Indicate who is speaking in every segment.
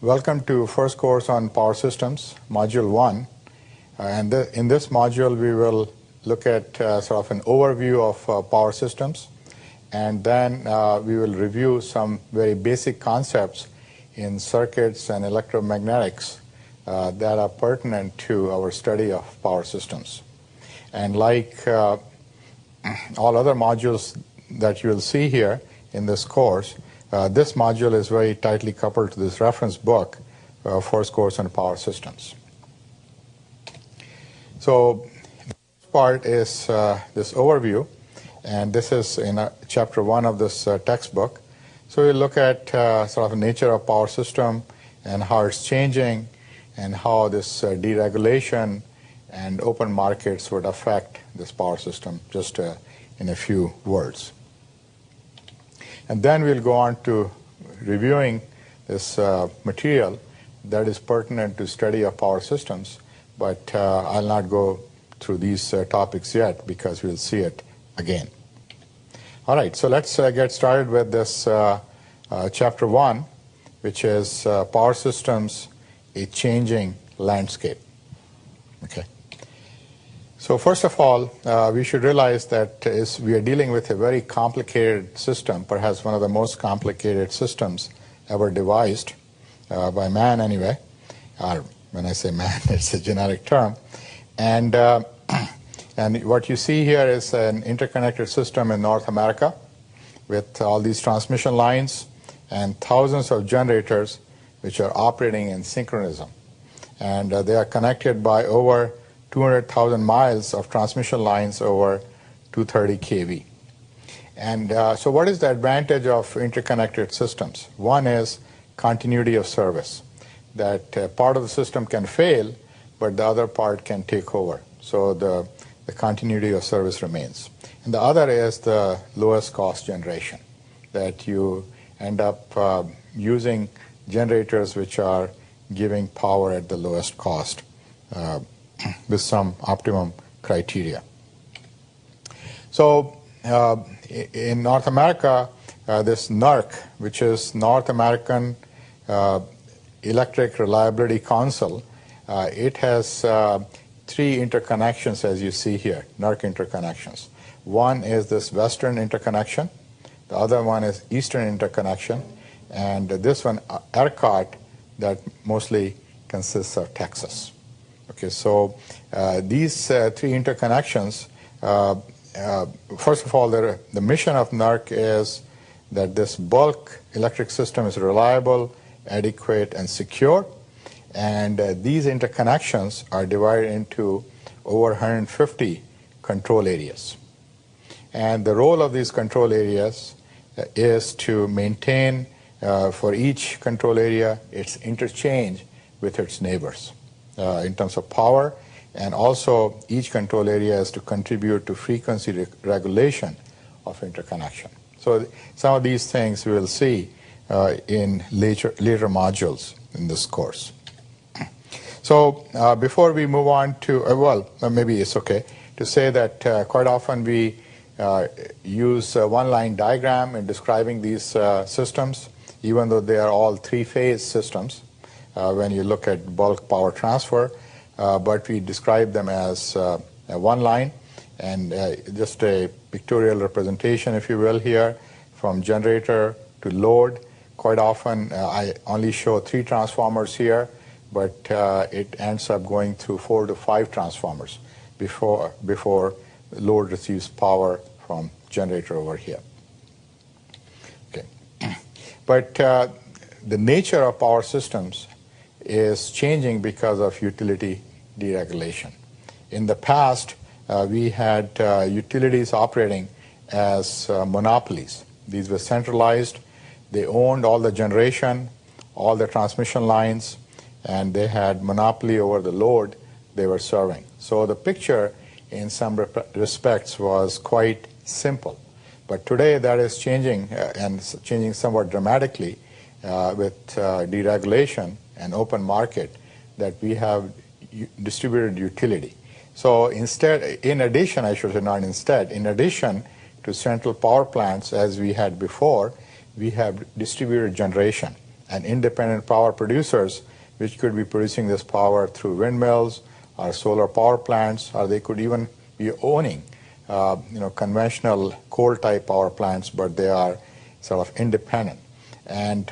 Speaker 1: Welcome to first course on power systems, module 1. In this module we will look at sort of an overview of power systems, and then we will review some very basic concepts in circuits and electromagnetics that are pertinent to our study of power systems. And like all other modules that you will see here in this course, this module is very tightly coupled to this reference book, first course on power systems. So the first part is this overview, and this is in chapter 1 of this textbook. So we'll look at sort of the nature of power system and how it's changing and how this deregulation and open markets would affect this power system, just in a few words. And then we'll go on to reviewing this material that is pertinent to study of power systems, but I'll not go through these topics yet because we'll see it again. All right, so let's get started with this chapter 1, which is power systems, a changing landscape. Okay. So first of all, we should realize that we are dealing with a very complicated system, perhaps one of the most complicated systems ever devised by man anyway. Or when I say man, it's a generic term. And what you see here is an interconnected system in North America with all these transmission lines and thousands of generators which are operating in synchronism. And they are connected by over 200,000 miles of transmission lines over 230 kV. And so what is the advantage of interconnected systems? One is continuity of service, that part of the system can fail, but the other part can take over. So the continuity of service remains. And the other is the lowest cost generation, that you end up using generators which are giving power at the lowest cost with some optimum criteria. So in North America, this NERC, which is North American Electric Reliability Council, it has 3 interconnections as you see here, NERC interconnections. One is this western interconnection, the other one is eastern interconnection, and this one, ERCOT, that mostly consists of Texas. Okay, so these 3 interconnections, first of all, the mission of NERC is that this bulk electric system is reliable, adequate, and secure. And these interconnections are divided into over 150 control areas. And the role of these control areas is to maintain, for each control area, its interchange with its neighbors. In terms of power, and also each control area is to contribute to frequency regulation of interconnection. So some of these things we will see in later modules in this course. So before we move on to, maybe it's okay to say that quite often we use one-line diagram in describing these systems, even though they are all 3-phase systems. When you look at bulk power transfer, but we describe them as one line, and just a pictorial representation, if you will, here from generator to load. Quite often I only show 3 transformers here, but it ends up going through 4 to 5 transformers before load receives power from generator over here. Okay, but the nature of power systems is changing because of utility deregulation. In the past, we had utilities operating as monopolies. These were centralized. They owned all the generation, all the transmission lines, and they had monopoly over the load they were serving. So the picture in some respects was quite simple. But today that is changing, and changing somewhat dramatically with deregulation and open market, that we have distributed utility. So instead, in addition to central power plants as we had before, we have distributed generation. and independent power producers, which could be producing this power through windmills or solar power plants, or they could even be owning conventional coal-type power plants, but they are sort of independent. And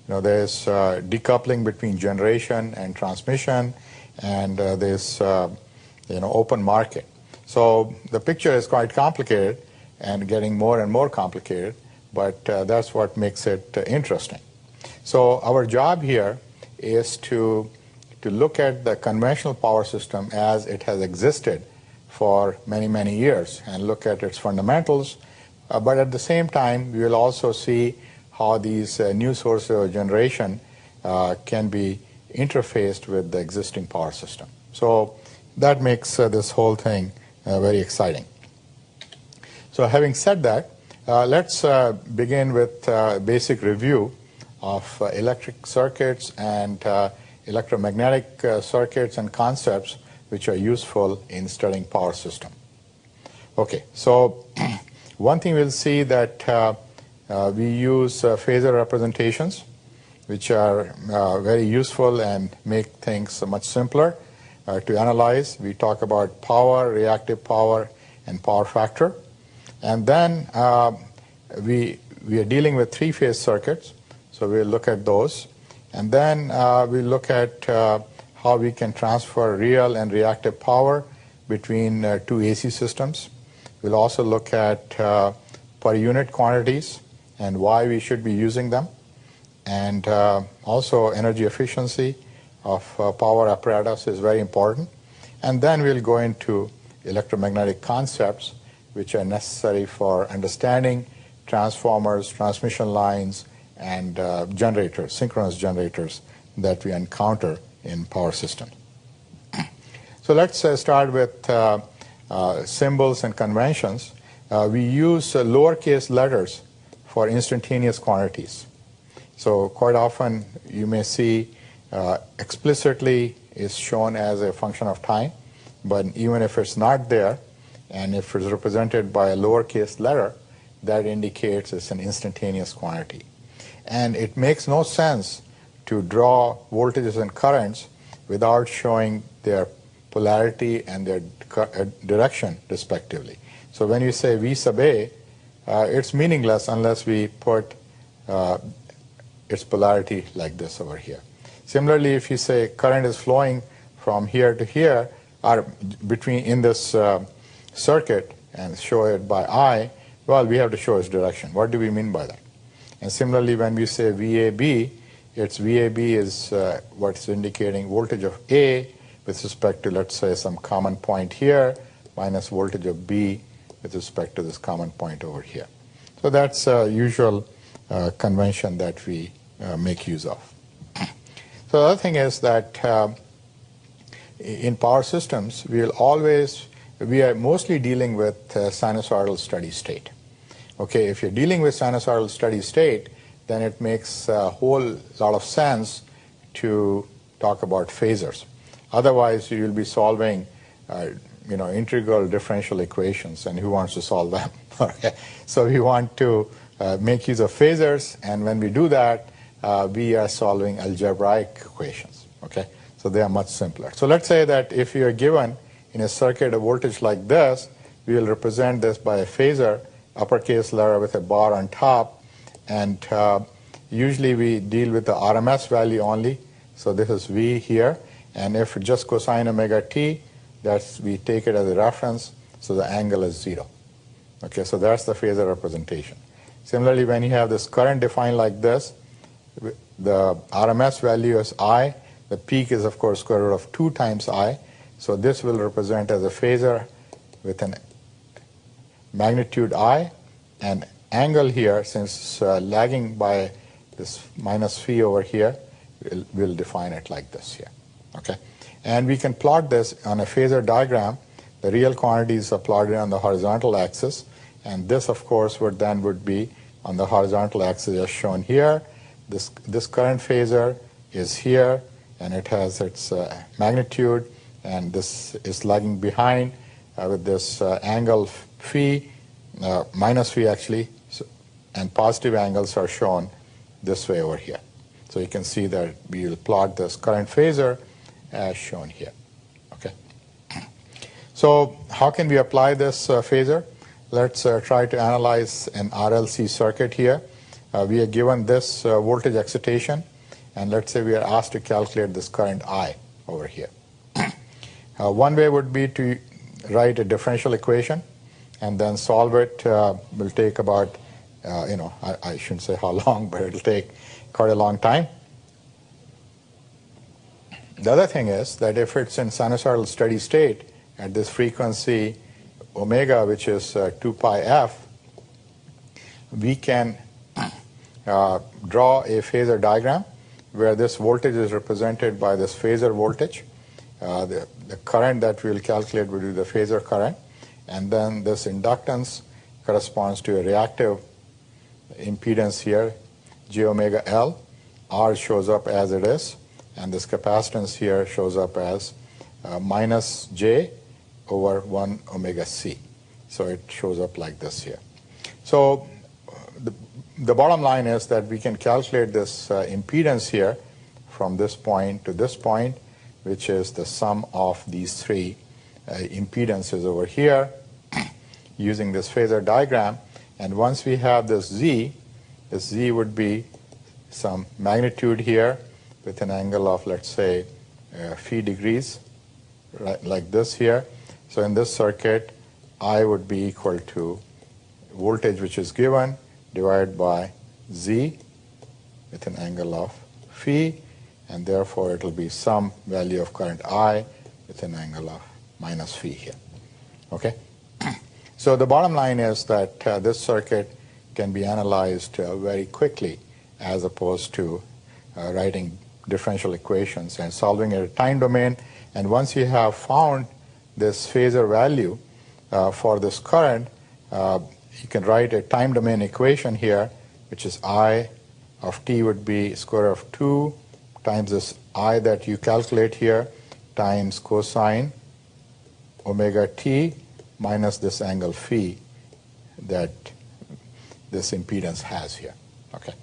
Speaker 1: there's decoupling between generation and transmission, and there's open market. So the picture is quite complicated and getting more and more complicated, but that's what makes it interesting. So our job here is to look at the conventional power system as it has existed for many, many years and look at its fundamentals. But at the same time, we will also see how these new sources of generation can be interfaced with the existing power system. So that makes this whole thing very exciting. So having said that, let's begin with a basic review of electric circuits and electromagnetic circuits and concepts which are useful in studying power system. Okay, so one thing we'll see that we use phasor representations, which are very useful and make things much simpler to analyze. We talk about power, reactive power, and power factor. And then we are dealing with three-phase circuits, so we'll look at those. And then we'll look at how we can transfer real and reactive power between two AC systems. We'll also look at per unit quantities and why we should be using them, and also energy efficiency of power apparatus is very important. And then we'll go into electromagnetic concepts which are necessary for understanding transformers, transmission lines, and generators, synchronous generators that we encounter in power systems. So let's start with symbols and conventions. We use lowercase letters for instantaneous quantities. So quite often you may see explicitly is shown as a function of time, but even if it's not there, and if it's represented by a lowercase letter, that indicates it's an instantaneous quantity. And it makes no sense to draw voltages and currents without showing their polarity and their direction respectively. So when you say V sub A, it's meaningless unless we put its polarity like this over here. Similarly, if you say current is flowing from here to here, or between in this circuit, and show it by I, well, we have to show its direction. What do we mean by that? And similarly, when we say VAB, its VAB is what's indicating voltage of A with respect to, let's say, some common point here, minus voltage of B with respect to this common point over here. So that's a usual convention that we make use of. So the other thing is that in power systems, we are mostly dealing with sinusoidal steady state. Okay, if you're dealing with sinusoidal steady state, then it makes a whole lot of sense to talk about phasors. Otherwise, you will be solving, integral differential equations, and who wants to solve them? Okay. So we want to make use of phasors, and when we do that, we are solving algebraic equations. Okay, so they are much simpler. So let's say that if you are given in a circuit a voltage like this, we will represent this by a phasor, uppercase letter with a bar on top, and usually we deal with the RMS value only. So this is V here, and if just cosine omega t, we take it as a reference, so the angle is 0. Okay, so that's the phasor representation. Similarly, when you have this current defined like this, the RMS value is I, the peak is of course square root of 2 times I, so this will represent as a phasor with an magnitude I, and angle here, since lagging by this minus phi over here, we'll define it like this here. Okay, and we can plot this on a phasor diagram. The real quantities are plotted on the horizontal axis, and this of course would be on the horizontal axis as shown here. This current phasor is here, and it has its magnitude, and this is lagging behind with this angle phi, minus phi actually, and positive angles are shown this way over here. So you can see that we will plot this current phasor as shown here. Okay. So how can we apply this phasor? Let's try to analyze an RLC circuit here. We are given this voltage excitation, and let's say we are asked to calculate this current I over here. One way would be to write a differential equation and then solve it. Will take about, I shouldn't say how long, but it'll take quite a long time. The other thing is that if it's in sinusoidal steady state at this frequency omega, which is 2 pi f, we can draw a phasor diagram where this voltage is represented by this phasor voltage. The current that we will calculate will be the phasor current, and then this inductance corresponds to a reactive impedance here, j omega L. R shows up as it is, and this capacitance here shows up as minus j over 1 omega c. So it shows up like this here. So the bottom line is that we can calculate this impedance here from this point to this point, which is the sum of these three impedances over here using this phasor diagram. And once we have this z would be some magnitude here with an angle of, let's say, phi degrees, right, like this here. So in this circuit, I would be equal to voltage which is given divided by z with an angle of phi, and therefore it will be some value of current I with an angle of minus phi here. Okay? So the bottom line is that this circuit can be analyzed very quickly as opposed to writing differential equations and solving a time domain. And once you have found this phasor value for this current, you can write a time domain equation here, which is I of t would be square root of 2 times this I that you calculate here times cosine omega t minus this angle phi that this impedance has here. Okay,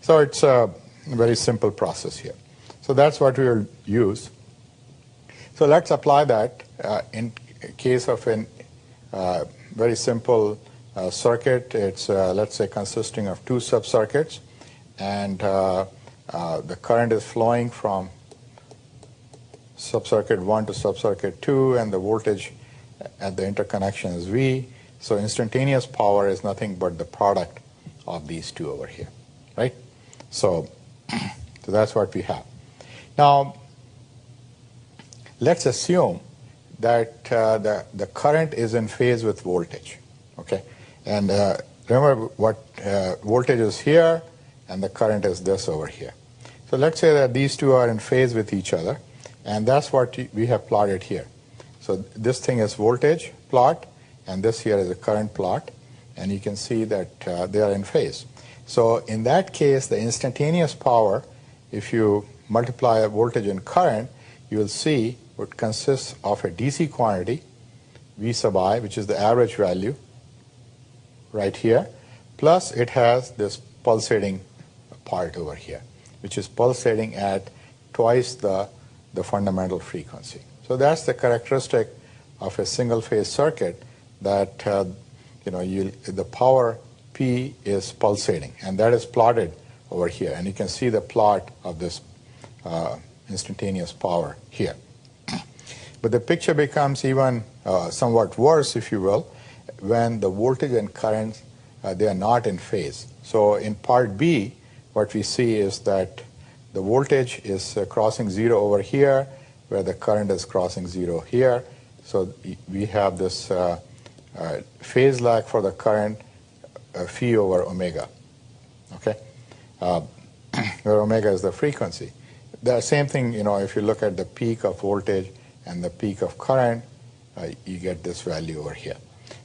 Speaker 1: so it's a very simple process here. So that's what we will use. So let's apply that in case of a very simple circuit. It's let's say consisting of two subcircuits, and the current is flowing from subcircuit 1 to subcircuit 2, and the voltage at the interconnection is V. So instantaneous power is nothing but the product of these two over here, right? So that's what we have. Now, let's assume that the current is in phase with voltage, okay? And remember what voltage is here, and the current is this over here. So let's say that these two are in phase with each other, and that's what we have plotted here. So this thing is voltage plot, and this here is a current plot, and you can see that they are in phase. So in that case, the instantaneous power, if you multiply voltage and current, you will see it consists of a DC quantity, V sub I, which is the average value right here, plus it has this pulsating part over here, which is pulsating at twice the fundamental frequency. So that's the characteristic of a single phase circuit, that the power P is pulsating, and that is plotted over here, and you can see the plot of this instantaneous power here. But the picture becomes even somewhat worse, if you will, when the voltage and current they are not in phase. So in part B, what we see is that the voltage is crossing zero over here, where the current is crossing zero here. So we have this phase lag for the current, phi over omega, okay, where omega is the frequency. The same thing, if you look at the peak of voltage and the peak of current, you get this value over here.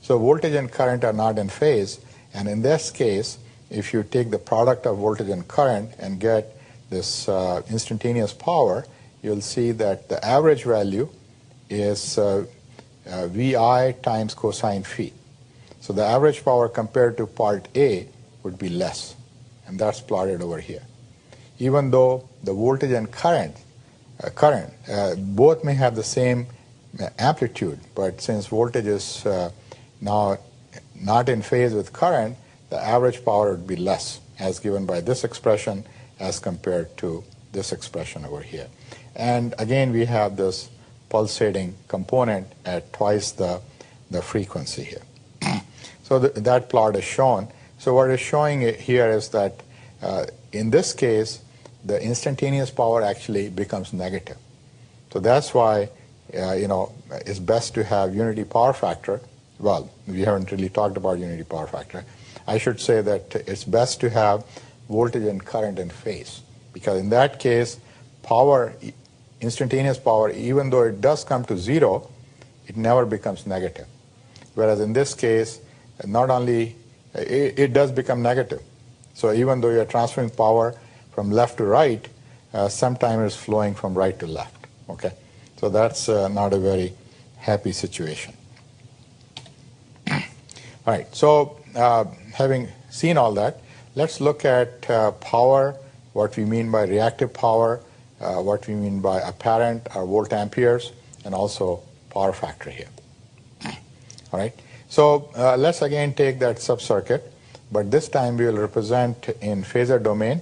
Speaker 1: So voltage and current are not in phase, and in this case, if you take the product of voltage and current and get this instantaneous power, you'll see that the average value is VI times cosine phi. So the average power compared to part A would be less. and that's plotted over here. Even though the voltage and current both may have the same amplitude, but since voltage is now not in phase with current, the average power would be less, as given by this expression as compared to this expression over here. And again, we have this pulsating component at twice the frequency here. So that plot is shown. So what is showing here is that in this case, the instantaneous power actually becomes negative. So that's why it's best to have unity power factor. Well, we haven't really talked about unity power factor. I should say that it's best to have voltage and current in phase, because in that case, power, instantaneous power, even though it does come to zero, it never becomes negative. Whereas in this case, not only it does become negative. So even though you're transferring power from left to right, sometimes it's flowing from right to left. Okay, so that's not a very happy situation. All right, so having seen all that, let's look at power, what we mean by reactive power, what we mean by apparent or volt amperes, and also power factor here. All right, so let's again take that sub-circuit, but this time we will represent in phasor domain.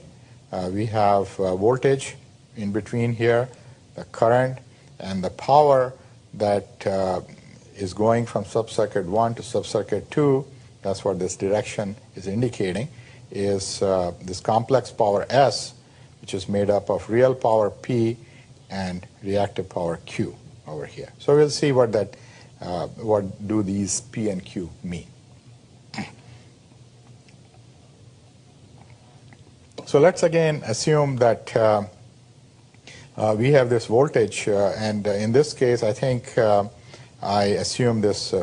Speaker 1: We have voltage in between here, the current, and the power that is going from sub-circuit 1 to sub-circuit 2. That's what this direction is indicating, is this complex power S, which is made up of real power P and reactive power Q over here. So we'll see what do these P and Q mean. So let's again assume that we have this voltage, and in this case, I think I assume this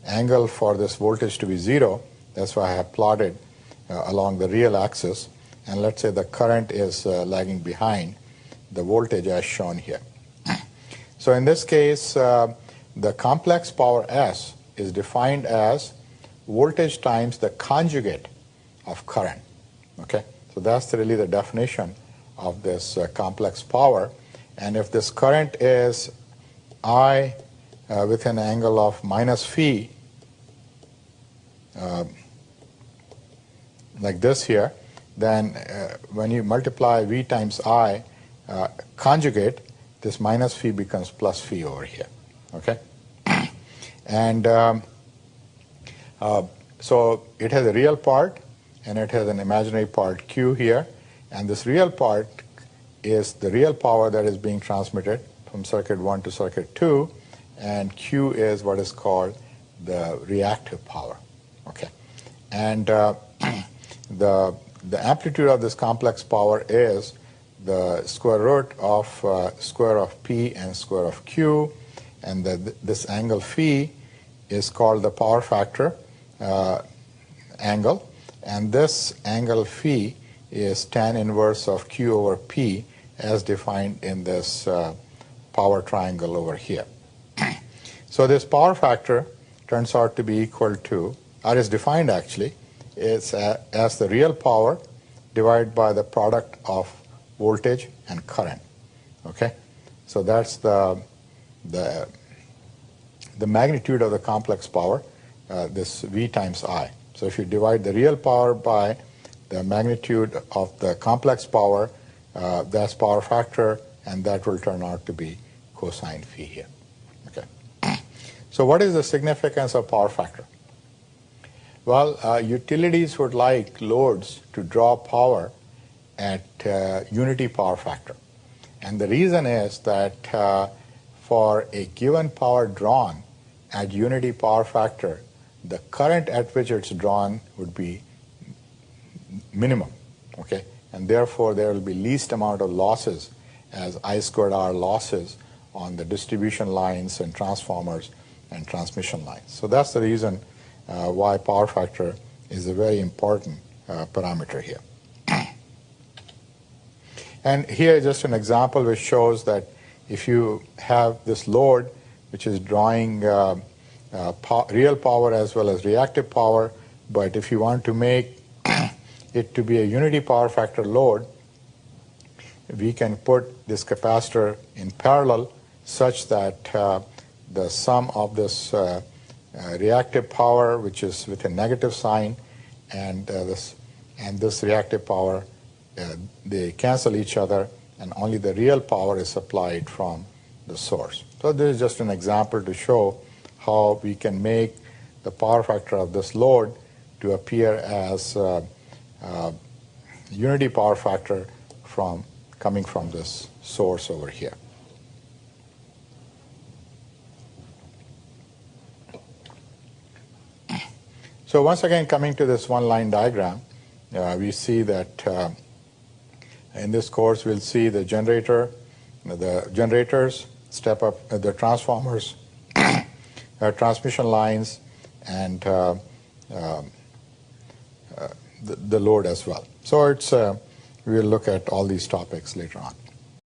Speaker 1: angle for this voltage to be 0. That's why I have plotted along the real axis. And let's say the current is lagging behind the voltage as shown here. So in this case, the complex power S is defined as voltage times the conjugate of current. Okay, so that's really the definition of this complex power. And if this current is I with an angle of minus phi, like this here, then when you multiply V times I conjugate, this minus phi becomes plus phi over here. Okay, and so it has a real part and it has an imaginary part Q here, and this real part is the real power that is being transmitted from circuit 1 to circuit 2, and Q is what is called the reactive power. Okay, and the amplitude of this complex power is the square root of square of P and square of Q, and this angle phi is called the power factor angle, and this angle phi is tan inverse of Q over P as defined in this power triangle over here. So this power factor turns out to be equal to, or is defined actually, is as the real power divided by the product of voltage and current. Okay, so that's the magnitude of the complex power, this V times I. So if you divide the real power by the magnitude of the complex power, that's power factor, and that will turn out to be cosine phi here. Okay. So what is the significance of power factor? Well, utilities would like loads to draw power at unity power factor. And the reason is that for a given power drawn at unity power factor, the current at which it's drawn would be minimum, okay? And therefore, there will be least amount of losses as I squared R losses on the distribution lines and transformers and transmission lines. So that's the reason why power factor is a very important parameter here. And here is just an example which shows that if you have this load which is drawing real power as well as reactive power, but if you want to make it to be a unity power factor load, we can put this capacitor in parallel such that the sum of this reactive power, which is with a negative sign, and this reactive power, they cancel each other, and only the real power is supplied from the source. So this is just an example to show how we can make the power factor of this load to appear as unity power factor coming from this source over here. So once again, coming to this one-line diagram, we see that in this course we'll see the generators, step up the transformers, transmission lines, and the load as well. So we'll look at all these topics later on.